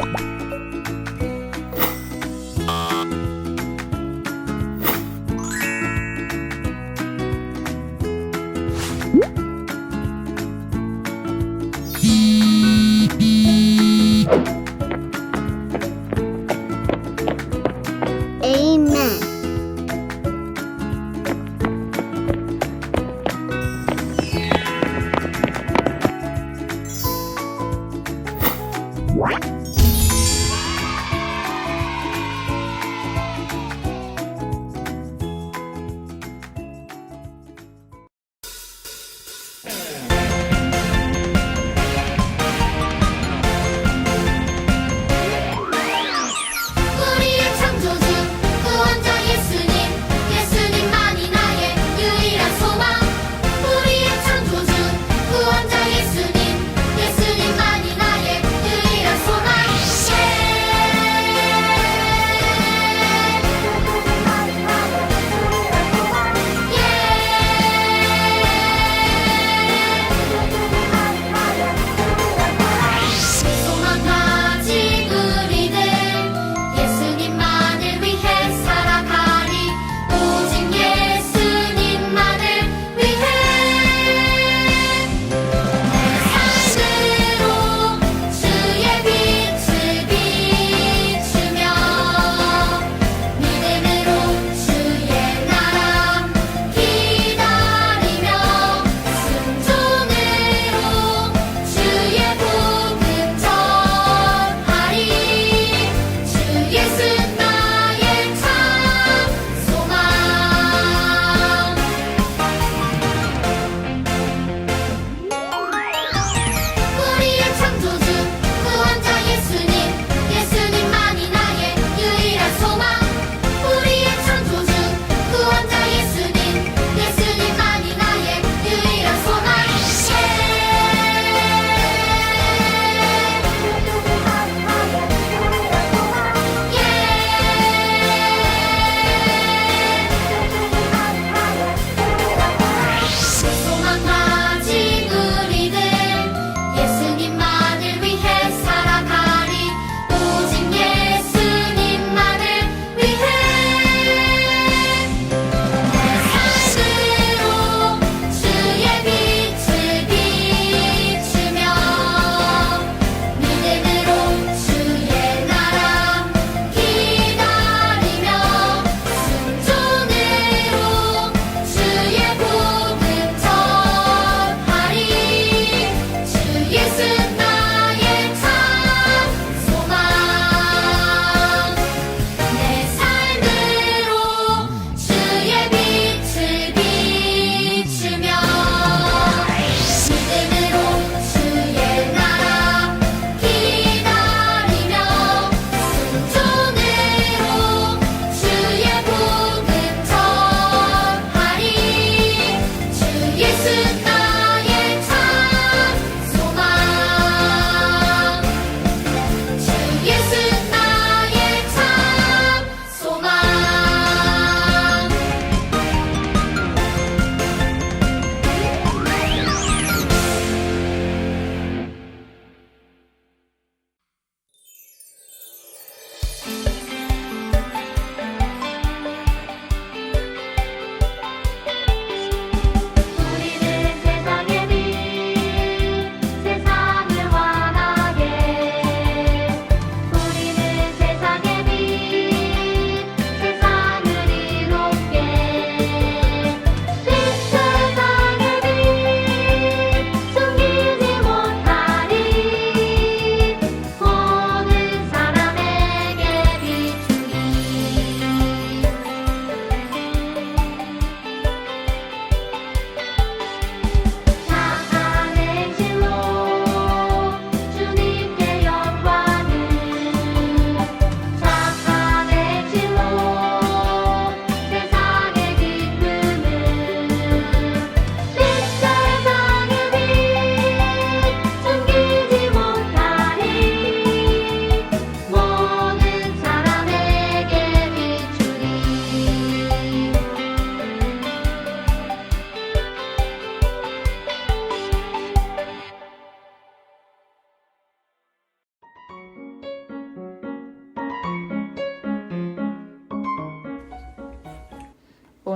Amen.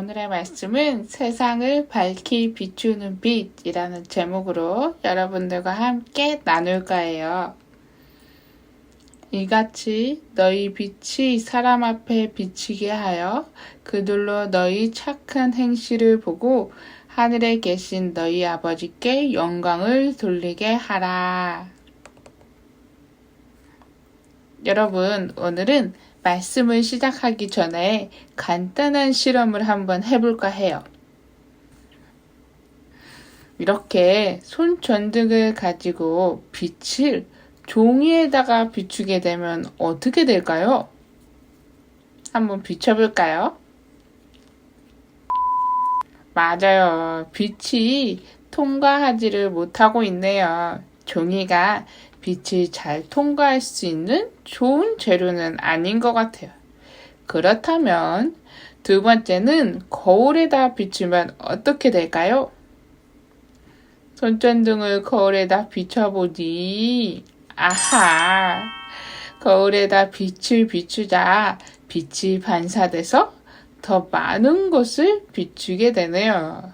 오늘의 말씀은 세상을 밝히 비추는 빛이라는 제목으로 여러분들과 함께 나눌 거예요. 이같이 너희 빛이 사람 앞에 비치게 하여 그들로 너희 착한 행실을 보고 하늘에 계신 너희 아버지께 영광을 돌리게 하라. 여러분, 오늘은 말씀을 시작하기 전에 간단한 실험을 한번 해볼까 해요. 이렇게 손전등을 가지고 빛을 종이에다가 비추게 되면 어떻게 될까요? 한번 비춰볼까요? 맞아요. 빛이 통과하지를 못하고 있네요. 종이가 빛을 잘 통과할 수 있는 좋은 재료는 아닌 것 같아요. 그렇다면 두 번째는 거울에다 비추면 어떻게 될까요? 손전등을 거울에다 비춰보니 아하! 거울에다 빛을 비추자 빛이 반사돼서 더 많은 곳을 비추게 되네요.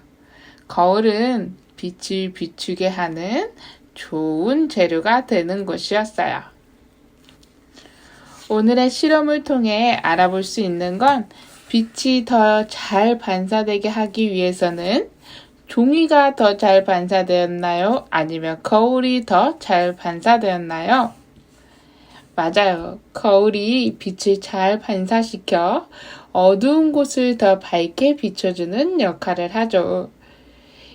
거울은 빛을 비추게 하는 좋은 재료가 되는 것이었어요. 오늘의 실험을 통해 알아볼 수 있는 건 빛이 더 잘 반사되게 하기 위해서는 종이가 더 잘 반사되었나요? 아니면 거울이 더 잘 반사되었나요? 맞아요. 거울이 빛을 잘 반사시켜 어두운 곳을 더 밝게 비춰주는 역할을 하죠.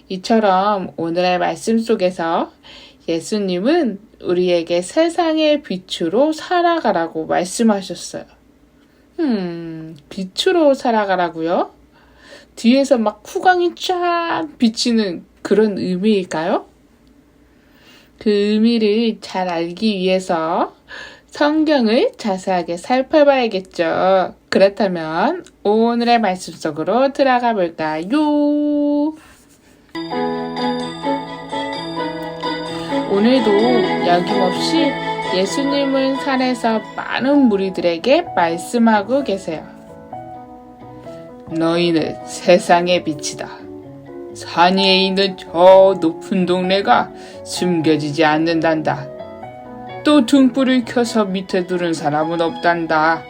이처럼 오늘의 말씀 속에서 예수님은 우리에게 세상의 빛으로 살아가라고 말씀하셨어요. 빛으로 살아가라고요? 뒤에서 막 후광이 쫙 비치는 그런 의미일까요? 그 의미를 잘 알기 위해서 성경을 자세하게 살펴봐야겠죠. 그렇다면 오늘의 말씀 속으로 들어가 볼까요? 오늘도 여김없이 예수님은 산에서 많은 무리들에게 말씀하고 계세요. 너희는 세상의 빛이다. 산 위에 있는 저 높은 동네가 숨겨지지 않는단다. 또 등불을 켜서 밑에 두는 사람은 없단다.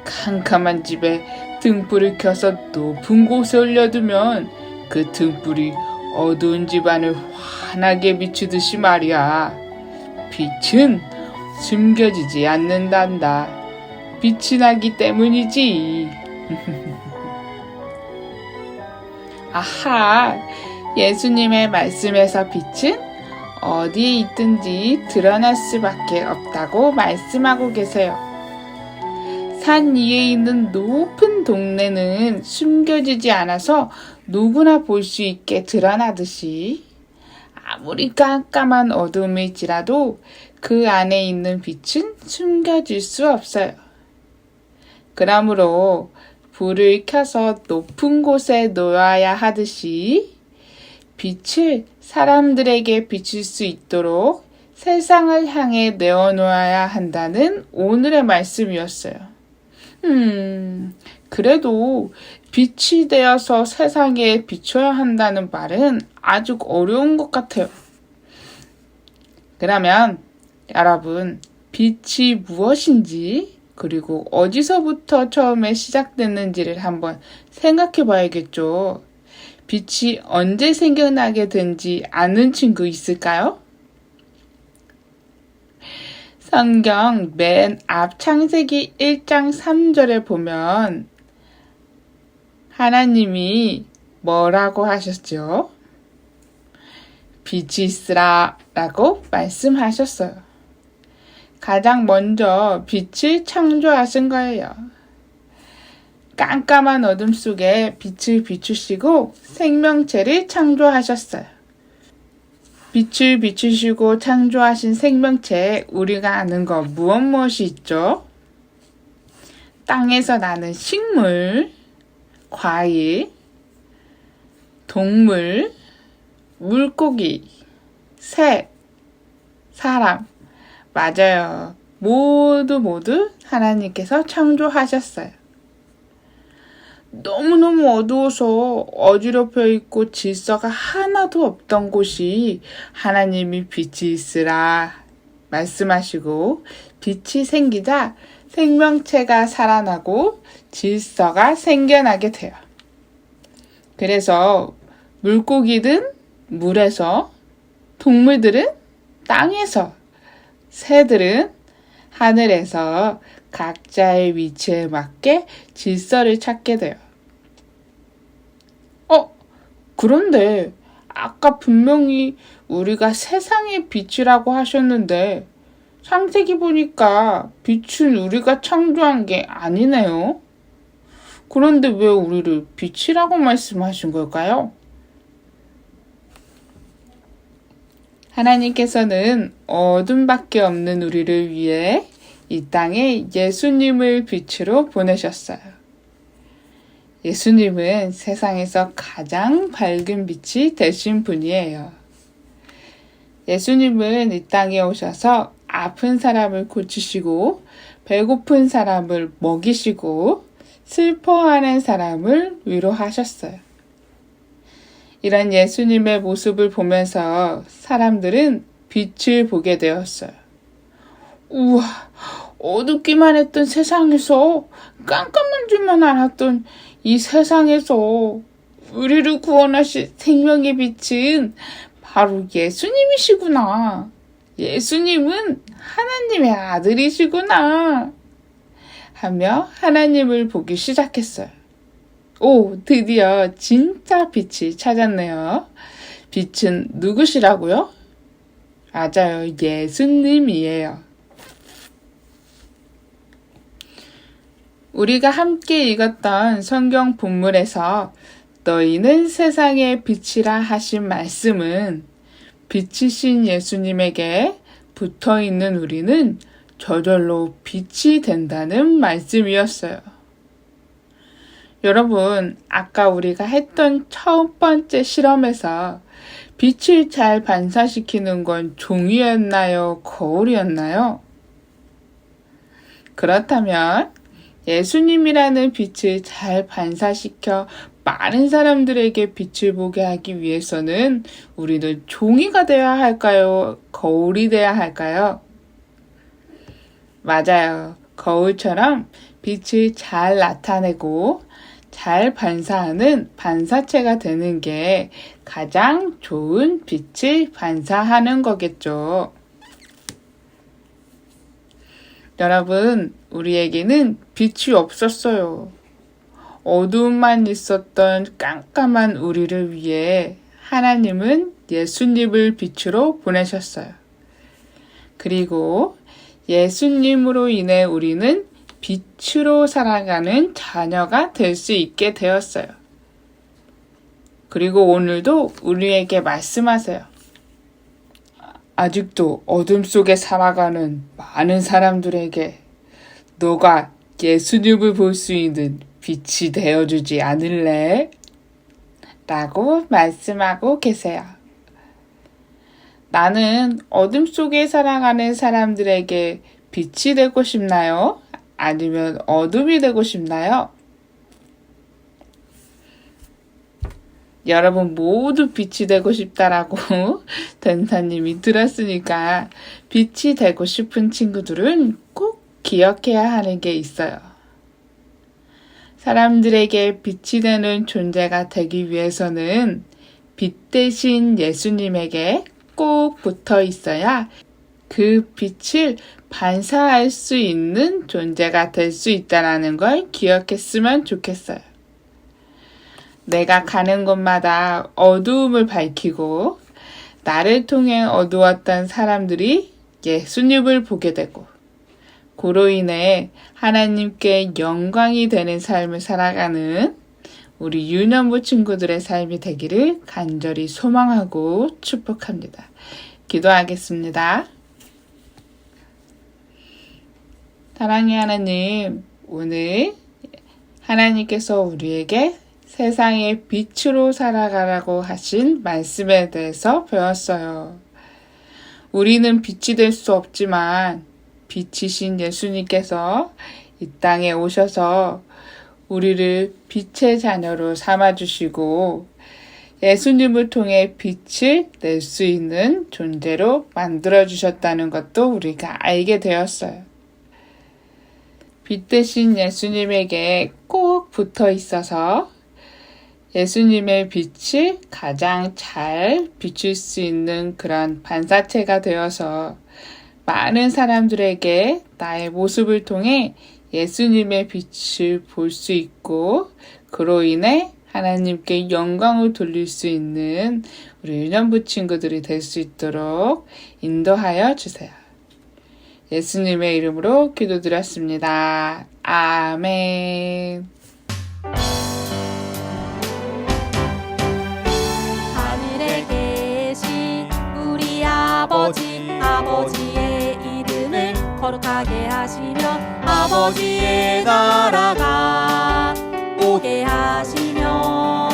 캄캄한 집에 등불을 켜서 높은 곳에 올려두면 그 등불이 어두운 집안을 환하게 비추듯이 말이야. 빛은 숨겨지지 않는단다. 빛이 나기 때문이지. 아하, 예수님의 말씀에서 빛은 어디에 있든지 드러날 수밖에 없다고 말씀하고 계세요. 산 위에 있는 높은 동네는 숨겨지지 않아서 누구나 볼 수 있게 드러나듯이 아무리 깜깜한 어둠일지라도 그 안에 있는 빛은 숨겨질 수 없어요. 그러므로 불을 켜서 높은 곳에 놓아야 하듯이 빛을 사람들에게 비출 수 있도록 세상을 향해 내어놓아야 한다는 오늘의 말씀이었어요. 그래도 빛이 되어서 세상에 비춰야 한다는 말은 아주 어려운 것 같아요. 그러면 여러분, 빛이 무엇인지 그리고 어디서부터 처음에 시작됐는지를 한번 생각해 봐야겠죠. 빛이 언제 생겨나게 된지 아는 친구 있을까요? 성경 맨 앞 창세기 1장 3절에 보면 하나님이 뭐라고 하셨죠? 빛이 있으라 라고 말씀하셨어요. 가장 먼저 빛을 창조하신 거예요. 깜깜한 어둠 속에 빛을 비추시고 생명체를 창조하셨어요. 빛을 비추시고 창조하신 생명체, 우리가 아는 거 무엇이 있죠? 땅에서 나는 식물, 과일, 동물, 물고기, 새, 사람. 맞아요. 모두 하나님께서 창조하셨어요. 너무너무 어두워서 어지럽혀 있고 질서가 하나도 없던 곳이 하나님이 빛이 있으라 말씀하시고 빛이 생기자 생명체가 살아나고 질서가 생겨나게 돼요. 그래서 물고기든 물에서, 동물들은 땅에서, 새들은 하늘에서 각자의 위치에 맞게 질서를 찾게 돼요. 그런데 아까 분명히 우리가 세상의 빛이라고 하셨는데 창세기 보니까 빛은 우리가 창조한 게 아니네요. 그런데 왜 우리를 빛이라고 말씀하신 걸까요? 하나님께서는 어둠밖에 없는 우리를 위해 이 땅에 예수님을 빛으로 보내셨어요. 예수님은 세상에서 가장 밝은 빛이 되신 분이에요. 예수님은 이 땅에 오셔서 아픈 사람을 고치시고 배고픈 사람을 먹이시고 슬퍼하는 사람을 위로하셨어요. 이런 예수님의 모습을 보면서 사람들은 빛을 보게 되었어요. 우와, 어둡기만 했던 세상에서 깜깜한 줄만 알았던 이 세상에서 우리를 구원하실 생명의 빛은 바로 예수님이시구나. 예수님은 하나님의 아들이시구나. 하며 하나님을 보기 시작했어요. 오, 드디어 진짜 빛이 찾았네요. 빛은 누구시라고요? 맞아요. 예수님이에요. 우리가 함께 읽었던 성경 본문에서 너희는 세상의 빛이라 하신 말씀은 빛이신 예수님에게 붙어있는 우리는 저절로 빛이 된다는 말씀이었어요. 여러분, 아까 우리가 했던 첫 번째 실험에서 빛을 잘 반사시키는 건 종이였나요? 거울이었나요? 그렇다면 예수님이라는 빛을 잘 반사시켜 많은 사람들에게 빛을 보게 하기 위해서는 우리는 종이가 되어야 할까요? 거울이 되어야 할까요? 맞아요. 거울처럼 빛을 잘 나타내고 잘 반사하는 반사체가 되는 게 가장 좋은 빛을 반사하는 거겠죠. 여러분, 우리에게는 빛이 없었어요. 어두움만 있었던 깜깜한 우리를 위해 하나님은 예수님을 빛으로 보내셨어요. 그리고 예수님으로 인해 우리는 빛으로 살아가는 자녀가 될 수 있게 되었어요. 그리고 오늘도 우리에게 말씀하세요. 아직도 어둠 속에 살아가는 많은 사람들에게 너가 예수님을 볼 수 있는 빛이 되어주지 않을래? 라고 말씀하고 계세요. 나는 어둠 속에 살아가는 사람들에게 빛이 되고 싶나요? 아니면 어둠이 되고 싶나요? 여러분 모두 빛이 되고 싶다라고 전사님이 들었으니까 빛이 되고 싶은 친구들은 꼭 기억해야 하는 게 있어요. 사람들에게 빛이 되는 존재가 되기 위해서는 빛 대신 예수님에게 꼭 붙어 있어야 그 빛을 반사할 수 있는 존재가 될 수 있다는 걸 기억했으면 좋겠어요. 내가 가는 곳마다 어두움을 밝히고 나를 통해 어두웠던 사람들이 예수님을 보게 되고 그로 인해 하나님께 영광이 되는 삶을 살아가는 우리 유년부 친구들의 삶이 되기를 간절히 소망하고 축복합니다. 기도하겠습니다. 사랑의 하나님, 오늘 하나님께서 우리에게 세상의 빛으로 살아가라고 하신 말씀에 대해서 배웠어요. 우리는 빛이 될 수 없지만 빛이신 예수님께서 이 땅에 오셔서 우리를 빛의 자녀로 삼아주시고 예수님을 통해 빛을 낼 수 있는 존재로 만들어주셨다는 것도 우리가 알게 되었어요. 빛 대신 예수님에게 꼭 붙어 있어서 예수님의 빛을 가장 잘 비출 수 있는 그런 반사체가 되어서 많은 사람들에게 나의 모습을 통해 예수님의 빛을 볼 수 있고 그로 인해 하나님께 영광을 돌릴 수 있는 우리 유년부 친구들이 될 수 있도록 인도하여 주세요. 예수님의 이름으로 기도드렸습니다. 아멘. 하늘에 계신 우리 아버지의 이름을 거룩하게 하시며 아버지의 나라가 오게 하시며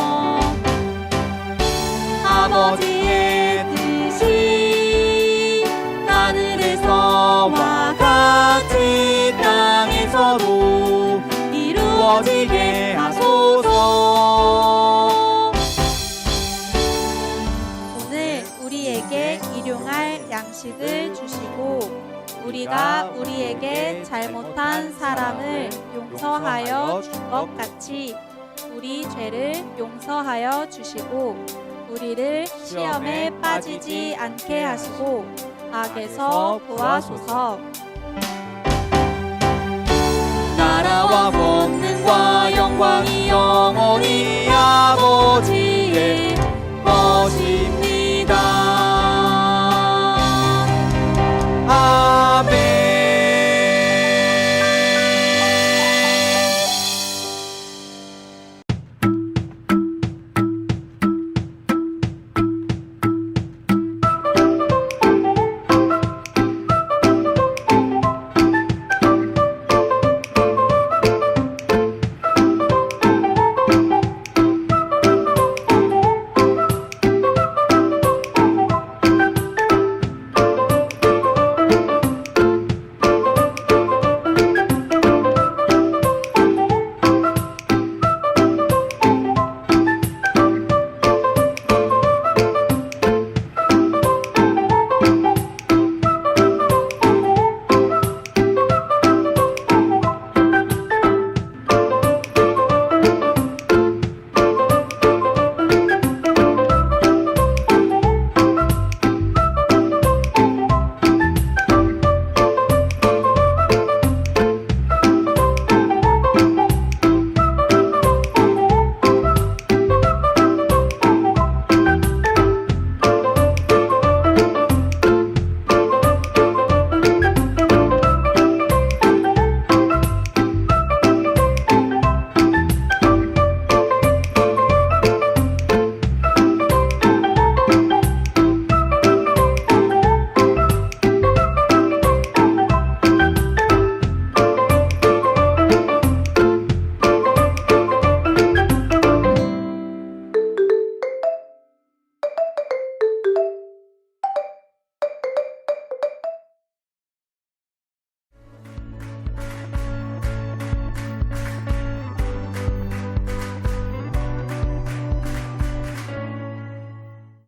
아버지의 뜻이 하늘에서와 같이 땅에서도 이루어지게 하소서. 오늘 우리에게 일용할 양식을 주시고 우리가 우리에게 잘못한 사람을 용서하여 준 것 같이 우리 죄를 용서하여 주시고 우리를 시험에 빠지지 않게 하시고 악에서 구하소서.